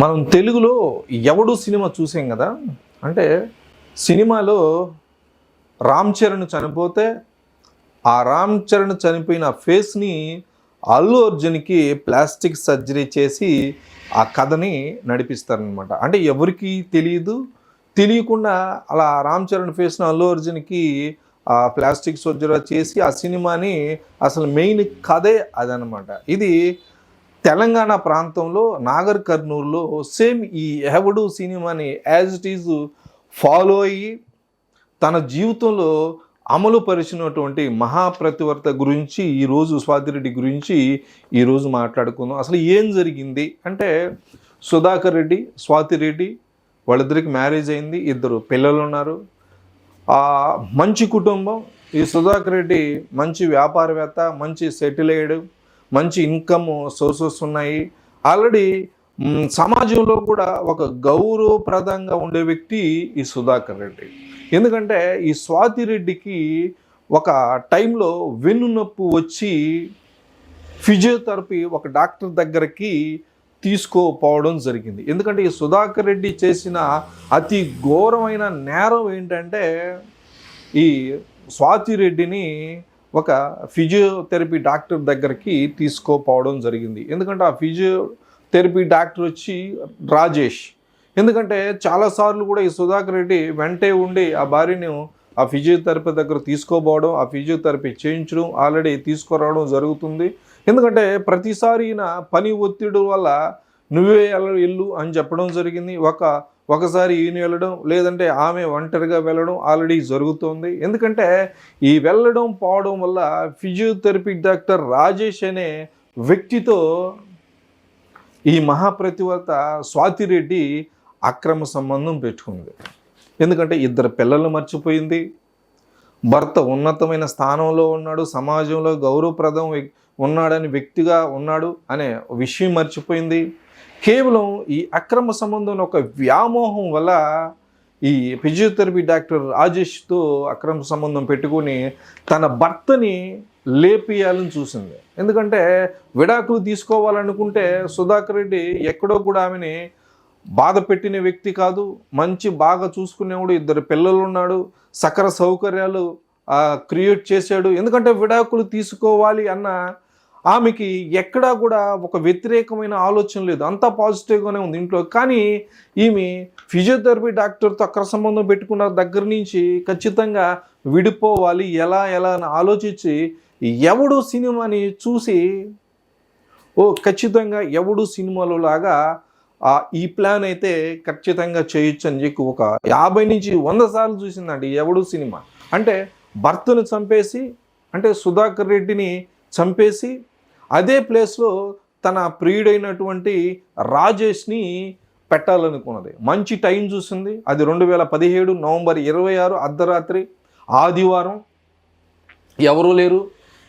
మనం తెలుగులో ఎవడు సినిమా చూసాం కదా. అంటే సినిమాలో రామ్ చరణ్ చనిపోతే ఆ రామ్ చరణ్ చనిపోయిన ఫేస్ని అల్లు అర్జున్కి ప్లాస్టిక్ సర్జరీ చేసి ఆ కథని నడిపిస్తారనమాట. అంటే ఎవరికి తెలియకుండా అలా రామ్ చరణ్ ఫేస్ని అల్లు అర్జున్కి ఆ ప్లాస్టిక్ సర్జరీ చేసి ఆ సినిమాని అసలు మెయిన్ కథే అదనమాట. ఇది తెలంగాణ ప్రాంతంలో నాగర్ కర్నూలులో సేమ్ ఈ ఎవడు సినిమాని యాజ్ ఇట్ ఈజ్ ఫాలో అయ్యి తన జీవితంలో అమలు పరిచినటువంటి మహాప్రతివర్త గురించి ఈరోజు స్వాతిరెడ్డి గురించి ఈరోజు మాట్లాడుకుందాం. అసలు ఏం జరిగింది అంటే, సుధాకర్ రెడ్డి స్వాతిరెడ్డి వాళ్ళిద్దరికి మ్యారేజ్ అయింది, 2 పిల్లలు ఉన్నారు. మంచి కుటుంబం. ఈ సుధాకర్ రెడ్డి మంచి వ్యాపారవేత్త, మంచి సెటిల్ అయ్యాడు, మంచి ఇన్కమ్ సోర్సెస్ ఉన్నాయి. ఆల్రెడీ సమాజంలో కూడా ఒక గౌరవప్రదంగా ఉండే వ్యక్తి ఈ సుధాకర్ రెడ్డి. ఎందుకంటే ఈ స్వాతిరెడ్డికి ఒక టైంలో వెన్నునొప్పి వచ్చి ఫిజియోథెరపీ ఒక డాక్టర్ దగ్గరికి తీసుకోపోవడం జరిగింది. ఎందుకంటే ఈ సుధాకర్ రెడ్డి చేసిన అతి ఘోరమైన నేరం ఏంటంటే, ఈ స్వాతిరెడ్డిని ఒక ఫిజియోథెరపీ డాక్టర్ దగ్గరికి తీసుకోపోవడం జరిగింది. ఎందుకంటే ఆ ఫిజియోథెరపీ డాక్టర్ వచ్చి రాజేష్. ఎందుకంటే చాలాసార్లు కూడా ఈ సుధాకర్ రెడ్డి వెంటే ఉండి ఆ భార్యను ఆ ఫిజియోథెరపీ దగ్గర తీసుకోపోవడం, ఆ ఫిజియోథెరపీ చేయించడం, ఆల్రెడీ తీసుకురావడం జరుగుతుంది. ఎందుకంటే ప్రతిసారి ఈయన పని ఒత్తిడి వల్ల నువ్వే వెళ్ళు అని చెప్పడం జరిగింది. ఒకసారి ఈయన వెళ్ళడం, లేదంటే ఆమె ఒంటరిగా వెళ్ళడం ఆల్రెడీ జరుగుతుంది. ఎందుకంటే ఈ వెళ్ళడం పోవడం వల్ల ఫిజియోథెరపీ డాక్టర్ రాజేష్ అనే వ్యక్తితో ఈ మహాప్రతివర్త స్వాతిరెడ్డి అక్రమ సంబంధం పెట్టుకుంది. ఎందుకంటే 2 పిల్లలు మర్చిపోయింది, భర్త ఉన్నతమైన స్థానంలో ఉన్నాడు, సమాజంలో గౌరవప్రదం ఉన్నాడని వ్యక్తిగా ఉన్నాడు అనే విషయం మర్చిపోయింది. కేవలం ఈ అక్రమ సంబంధం ఒక వ్యామోహం వల్ల ఈ ఫిజియోథెరపీ డాక్టర్ రాజేష్తో అక్రమ సంబంధం పెట్టుకుని తన భర్తని లేపేయాలని చూసింది. ఎందుకంటే విడాకులు తీసుకోవాలనుకుంటే సుధాకర్ రెడ్డి ఎక్కడో కూడా ఆమెని బాధ పెట్టిన వ్యక్తి కాదు, మంచి బాగా చూసుకునేవాడు, 2 పిల్లలు ఉన్నాడు, సకల సౌకర్యాలు క్రియేట్ చేశాడు. ఎందుకంటే విడాకులు తీసుకోవాలి అన్న ఆమెకి ఎక్కడా కూడా ఒక వ్యతిరేకమైన ఆలోచన లేదు, అంతా పాజిటివ్గానే ఉంది ఇంట్లో. కానీ ఈమె ఫిజియోథెరపీ డాక్టర్తో అక్రమ సంబంధం పెట్టుకున్న దగ్గర నుంచి ఖచ్చితంగా విడిపోవాలి ఎలా అని ఆలోచించి ఎవడు సినిమాని చూసి ఖచ్చితంగా ఎవడు సినిమాలో లాగా ఈ ప్లాన్ అయితే ఖచ్చితంగా చేయొచ్చు అని చెప్పి ఒక 50 నుంచి 100 సార్లు చూసిందండి ఎవడు సినిమా. అంటే భర్తను చంపేసి, అంటే సుధాకర్ రెడ్డిని చంపేసి అదే ప్లేస్లో తన ప్రియుడైనటువంటి రాజేష్ని పెట్టాలనుకున్నది. మంచి టైం చూసింది. అది 2017 నవంబర్ 26 అర్ధరాత్రి ఆదివారం. ఎవరూ లేరు.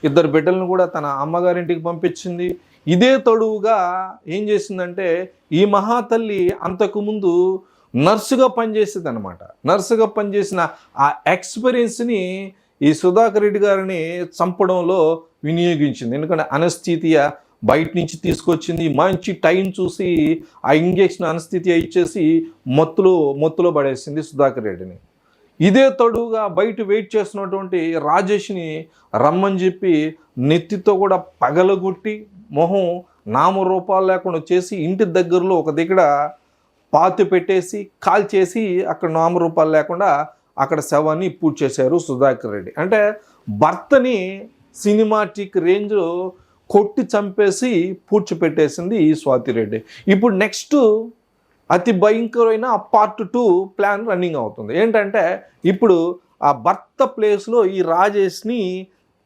2 బిడ్డలను కూడా తన అమ్మగారింటికి పంపించింది. ఇదే తడువుగా ఏం చేసిందంటే, ఈ మహాతల్లి అంతకుముందు నర్సుగా పనిచేసేది అనమాట. నర్సుగా పనిచేసిన ఆ ఎక్స్పీరియన్స్ని ఈ సుధాకర్ రెడ్డి గారిని చంపడంలో వినియోగించింది. ఎందుకంటే అనస్థీతియా బయట నుంచి తీసుకొచ్చింది. మంచి టైం చూసి ఆ ఇంజెక్షన్ అనస్థీతియా ఇచ్చేసి మత్తులో పడేసింది సుధాకర్ రెడ్డిని. ఇదే తడువుగా బయట వెయిట్ చేస్తున్నటువంటి రాజేష్ని రమ్మని చెప్పి నెత్తితో కూడా పగలగొట్టి మొహం నామరూపాలు లేకుండా చేసి ఇంటి దగ్గరలో ఒక దగ్గర పాతి పెట్టేసి కాల్చేసి అక్కడ నామరూపాలు లేకుండా అక్కడ శవాన్ని పూడ్చి చేశారు సుధాకర్ రెడ్డి. అంటే భర్తని సినిమాటిక్ రేంజ్లో కొట్టి చంపేసి పూడ్చిపెట్టేసింది ఈ స్వాతిరెడ్డి. ఇప్పుడు నెక్స్ట్ అతి భయంకరమైన పార్ట్ 2 ప్లాన్ రన్నింగ్ అవుతుంది. ఏంటంటే ఇప్పుడు ఆ భర్త ప్లేస్లో ఈ రాజేష్ని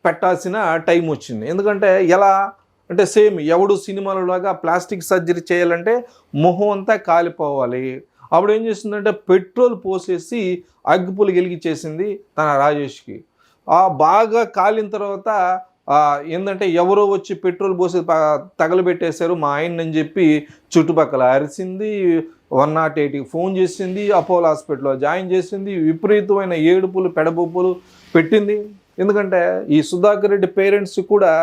పెట్టాల్సిన టైం వచ్చింది. ఎందుకంటే ఎలా అంటే సేమ్ ఎవడు సినిమాలలాగా ప్లాస్టిక్ సర్జరీ చేయాలంటే మొహం అంతా కాలిపోవాలి. అప్పుడు ఏం చేసిందంటే పెట్రోల్ పోసేసి అగ్గిపులు వెలిగించేసింది తన రాజేష్కి. బాగా కాలిన తర్వాత ఏంటంటే ఎవరో వచ్చి పెట్రోల్ పోసి తగలబెట్టేశారు మా ఆయన అని చెప్పి చుట్టుపక్కల అరిసింది. 108కి ఫోన్ చేసింది, అపోలో హాస్పిటల్లో జాయిన్ చేసింది. విపరీతమైన ఏడుపులు పెడబొప్పులు పెట్టింది. ఎందుకంటే ఈ సుధాకర్ రెడ్డి పేరెంట్స్ కూడా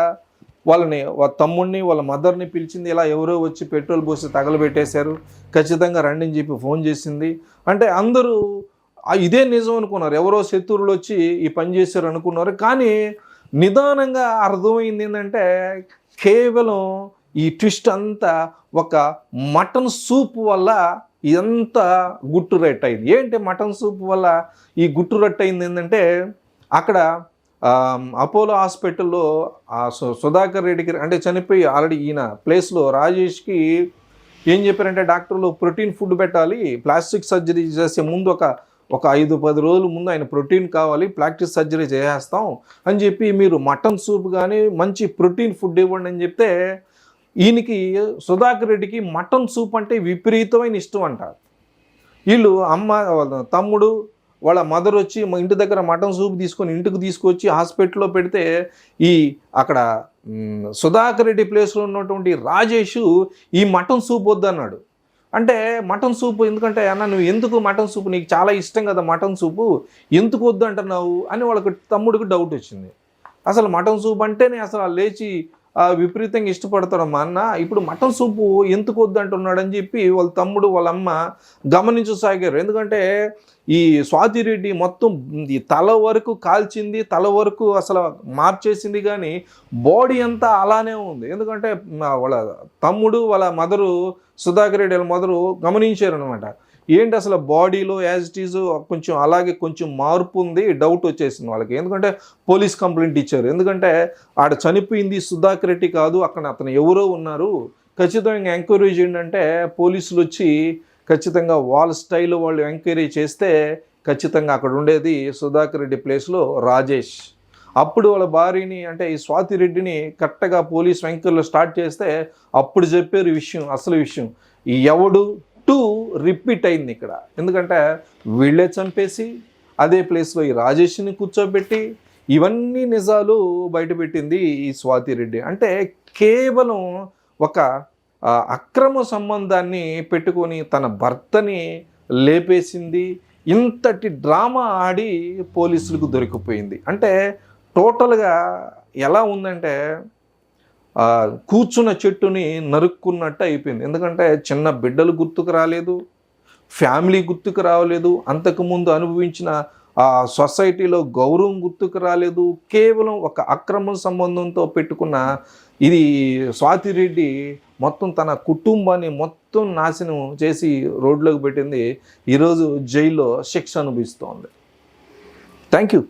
వాళ్ళని వాళ్ళ తమ్ముడిని వాళ్ళ మదర్ని పిలిచింది, ఇలా ఎవరో వచ్చి పెట్రోల్ పోసి తగలబెట్టేశారు, ఖచ్చితంగా రండి అని చెప్పి ఫోన్ చేసింది. అంటే అందరూ ఇదే నిజం అనుకున్నారు, ఎవరో శత్రువులు వచ్చి ఈ పని చేశారు అనుకున్నారు. కానీ నిదానంగా అర్థమైంది ఏంటంటే కేవలం ఈ ట్విస్ట్ అంతా ఒక మటన్ సూప్ వల్ల ఇదంతా గుట్టు రట్టు అయింది. ఏంటి మటన్ సూప్ వల్ల ఈ గుట్టు రట్టు అయింది ఏంటంటే, అక్కడ అపోలో హాస్పిటల్లో సుధాకర్ రెడ్డికి అంటే చనిపోయి ఆల్రెడీ ఈయన ప్లేస్లో రాజేష్కి ఏం చెప్పారంటే డాక్టర్లు ప్రోటీన్ ఫుడ్ పెట్టాలి, ప్లాస్టిక్ సర్జరీ చేసే ముందు ఒక 5-10 రోజుల ముందు ఆయన ప్రోటీన్ కావాలి, ప్లాస్టిక్ సర్జరీ చేసేస్తాం అని చెప్పి మీరు మటన్ సూప్ కానీ మంచి ప్రోటీన్ ఫుడ్ ఇవ్వండి అని చెప్తే, ఈయనకి సుధాకర్ రెడ్డికి మటన్ సూప్ అంటే విపరీతమైన ఇష్టం అంట. వీళ్ళు తమ్ముడు వాళ్ళ మదర్ వచ్చి మా ఇంటి దగ్గర మటన్ సూప్ తీసుకొని ఇంటికి తీసుకొచ్చి హాస్పిటల్లో పెడితే అక్కడ సుధాకర్ రెడ్డి ప్లేస్లో ఉన్నటువంటి రాజేష్ ఈ మటన్ సూప్ వద్దన్నాడు. అంటే మటన్ సూప్ ఎందుకంటే అన్న నువ్వు ఎందుకు మటన్ సూప్, నీకు చాలా ఇష్టం కదా మటన్ సూపు, ఎందుకు వద్దు అంటున్నావు అని వాళ్ళకి తమ్ముడికి డౌట్ వచ్చింది. అసలు మటన్ సూప్ అంటేనే అసలు లేచి విపరీతంగా ఇష్టపడతాడు మా అన్న, ఇప్పుడు మటన్ సూపు ఎందుకు వద్దు అంటున్నాడు అని చెప్పి వాళ్ళ తమ్ముడు వాళ్ళ అమ్మ గమనించసాగారు. ఎందుకంటే ఈ స్వాతిరెడ్డి మొత్తం ఈ తల వరకు కాల్చింది, తల వరకు అసలు మార్చేసింది, కానీ బాడీ అంతా అలానే ఉంది. ఎందుకంటే వాళ్ళ తమ్ముడు వాళ్ళ మదరు సుధాకర్ రెడ్డి వాళ్ళ మదరు గమనించారు అనమాట. ఏంటి అసలు బాడీలో యాజ్ ఇట్ ఈజ్ కొంచెం అలాగే కొంచెం మార్పు ఉంది, డౌట్ వచ్చేసింది వాళ్ళకి. ఎందుకంటే పోలీస్ కంప్లైంట్ ఇచ్చారు. ఎందుకంటే ఆడ చనిపోయింది సుధాకర్ రెడ్డి కాదు, అక్కడ అతను ఎవరో ఉన్నారు, ఖచ్చితంగా ఎంక్వైరీ చేయండి అంటే పోలీసులు వచ్చి ఖచ్చితంగా వాళ్ళ స్టైల్లో వాళ్ళు ఎంక్వైరీ చేస్తే ఖచ్చితంగా అక్కడ ఉండేది సుధాకర్ రెడ్డి ప్లేస్లో రాజేష్. అప్పుడు వాళ్ళ భార్యని అంటే ఈ స్వాతిరెడ్డిని కరెక్ట్గా పోలీస్ ఎంక్వైరీలో స్టార్ట్ చేస్తే అప్పుడు చెప్పారు విషయం, అసలు విషయం. ఈ ఎవడు రిపీట్ అయింది ఇక్కడ. ఎందుకంటే వీళ్ళే చంపేసి అదే ప్లేస్లో ఈ రాజేష్ని కూర్చోబెట్టి ఇవన్నీ నిజాలు బయటపెట్టింది ఈ స్వాతిరెడ్డి. అంటే కేవలం ఒక అక్రమ సంబంధాన్ని పెట్టుకొని తన భర్తని లేపేసింది, ఇంతటి డ్రామా ఆడి పోలీసులకు దొరికిపోయింది. అంటే టోటల్గా ఎలా ఉందంటే కూర్చున్న చెట్టుని నరుక్కున్నట్టు అయిపోయింది. ఎందుకంటే చిన్న బిడ్డలు గుర్తుకు రాలేదు, ఫ్యామిలీ గుర్తుకు రాలేదు, అంతకుముందు అనుభవించిన సొసైటీలో గౌరవం గుర్తుకు రాలేదు. కేవలం ఒక అక్రమ సంబంధంతో పెట్టుకున్న ఇది స్వాతిరెడ్డి మొత్తం తన కుటుంబాన్ని మొత్తం నాశనం చేసి రోడ్లోకి పెట్టింది. ఈరోజు జైల్లో శిక్ష అనుభవిస్తోంది. Thank you.